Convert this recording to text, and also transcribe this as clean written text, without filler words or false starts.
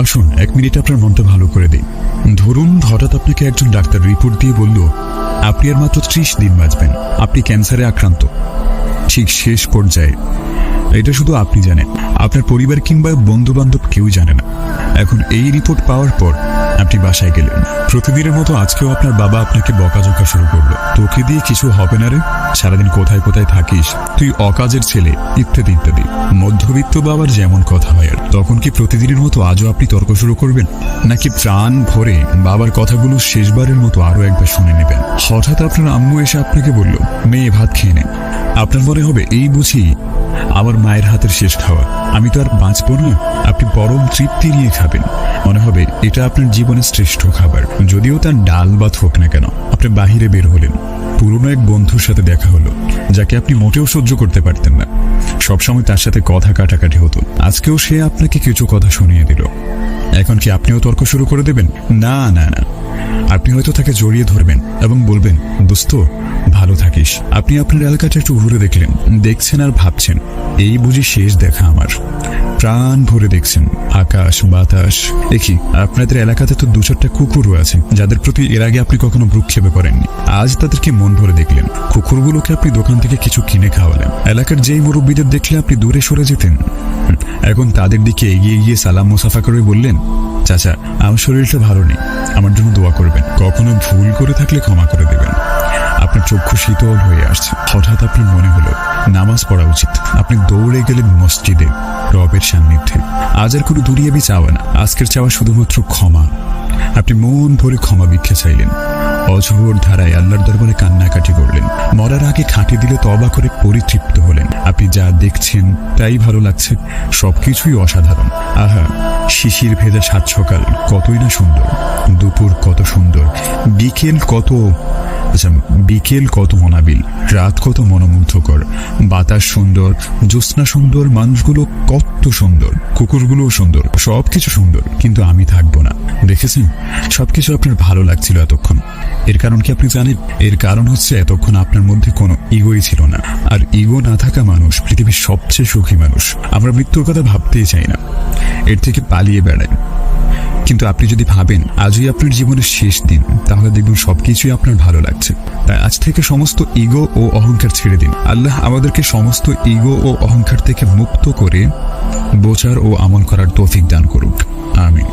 আসুন 1 মিনিট আপনার মনটা ভালো করে দিই। ধরুন হঠাৎ আপনাকে একজন ডাক্তার রিপোর্ট দিয়ে বলল আপনি আর মাত্র 30 দিন বাঁচবেন, আপনি ক্যান্সারে আক্রান্ত, ঠিক শেষ পর্যায়ে। এটা শুধু আপনি জানেন, আপনার পরিবার কিংবা বন্ধু বান্ধব কেউ জানে না। এখন এই রিপোর্ট পাওয়ার পর আপনি বাসায় গেলেন। প্রতিদিনের মতো আজকেও আপনার বাবা আপনাকে বকাঝকা শুরু করলো, তোকে দিয়ে কিছু হবে না রে, সারাদিন কোথায় কোথায় থাকিস, তুই অকাজের ছেলে, ইত্যাদি ইত্যাদি। মধ্যবিত্ত বাবার যেমন কথা হয়। আর তখন কি প্রতিদিনের মতো আজও আপনি তর্ক শুরু করবেন, নাকি প্রাণ ভরে বাবার কথাগুলো শেষবারের মতো আরো একবার শুনে নেবেন? হঠাৎ আপনার আম্মু এসে আপনাকে বলল, মেয়ে ভাত খেয়ে নে। আপনার মনে হবে এই বুঝি আমার মায়ের হাতের শেষ খাওয়া, আমি তো আর বাঁচব না। আপনি পরম তৃপ্তি নিয়ে খাবেন, মনে হবে এটা আপনার জীবনের শ্রেষ্ঠ খাবার, যদিও তার ডাল ভাত হোক না কেন। আপনি বাহিরে বের হলেন, পুরনো এক বন্ধুর সাথে দেখা হলো, যাকে আপনি মোটেও সহ্য করতে পারতেন না। সবসময় তার সাথে কথা কাটাকাটি হতো, আজকেও সে আপনাকে কিছু কথা শুনিয়ে দিল। এখন কি আপনিও তর্ক শুরু করে দেবেন? না না না, আপনি হয়তো তাকে জড়িয়ে ধরবেন এবং বলবেন, দোস্ত ভালো থাকিস। আপনি আপনার এলাকাটা একটু ঘুরে দেখছেন আর ভাবছেন, এই বুঝি শেষ দেখা আমার। প্রাণ ভরে দেখছেন আকাশ বাতাস। দেখি আপনাদের এলাকাতে তো 2-4টা কুকুরও আছে, যাদের প্রতি এর আগে আপনি কখনো ভ্রুক্ষেপে করেননি। আজ তাদেরকে মন ভরে দেখলেন। কুকুরগুলোকে আপনি দোকান থেকে কিছু কিনে খাওয়ালেন। এলাকার যেই মুরব্বীদের দেখলে আপনি দূরে সরে যেতেন, এখন তাদের দিকে এগিয়ে গিয়ে সালাম মুসাফা করে বললেন, চাচা আমার শরীরটা ভালো নেই, আমার জন্য দোয়া করবেন, কখনো ভুল করে থাকলে ক্ষমা করে দেবেন। আপনার চক্ষু শীতল হয়ে আসছে। হঠাৎ আপনার মনে হলো নামাজ পড়া উচিত। আপনি দৌড়ে গেলেন মসজিদে, রবের সান্নিধ্যে। আজ আর কোনো দুনিয়াবি চাওয়া না, আজকের চাওয়া শুধুমাত্র ক্ষমা। আপনি মন ভরে ক্ষমা ভিক্ষা চাইলেন, অঝোর ধারায় আল্লাহর দরবারে কান্নাকাটি করলেন। মরার আগে খাঁটি দিলে তওবা করে পরিতৃপ্ত হলেন। আপনি যা দেখছেন তাই ভালো লাগছে, সবকিছুই অসাধারণ। আহা, শিশির ভেজা সাত সকাল কতই না সুন্দর, দুপুর কত সুন্দর, বিকেল কত অনাবিল, রাত কত মনোমুগ্ধকর, বাতাস সুন্দর, জ্যোৎস্না সুন্দর, মানুষগুলো কত সুন্দর, কুকুরগুলোও সুন্দর, সবকিছু সুন্দর, কিন্তু আমি থাকবো না। দেখেছেন, সবকিছু আপনার ভালো লাগছিল এতক্ষণ। এর কারণ কি আপনি জানেন? এর কারণ হচ্ছে এতক্ষণ আপনার মধ্যে কোনো ইগোই ছিল না। আর ইগো না থাকা মানুষ পৃথিবীর সবচেয়ে সুখী মানুষ। আমরা মৃত্যুর কথা ভাবতেই চাই না, এর থেকে পালিয়ে বেড়াই। কিন্তু আপনি যদি ভাবেন আজই আপনার জীবনের শেষ দিন, তাহলে দেখবেন সবকিছুই আপনার ভালো লাগছে। তাই আজ থেকে সমস্ত ইগো ও অহংকার ছেড়ে দিন। আল্লাহ আমাদেরকে সমস্ত ইগো ও অহংকার থেকে মুক্ত করে বোঝার ও আমল করার তৌফিক দান করুক। আমিন।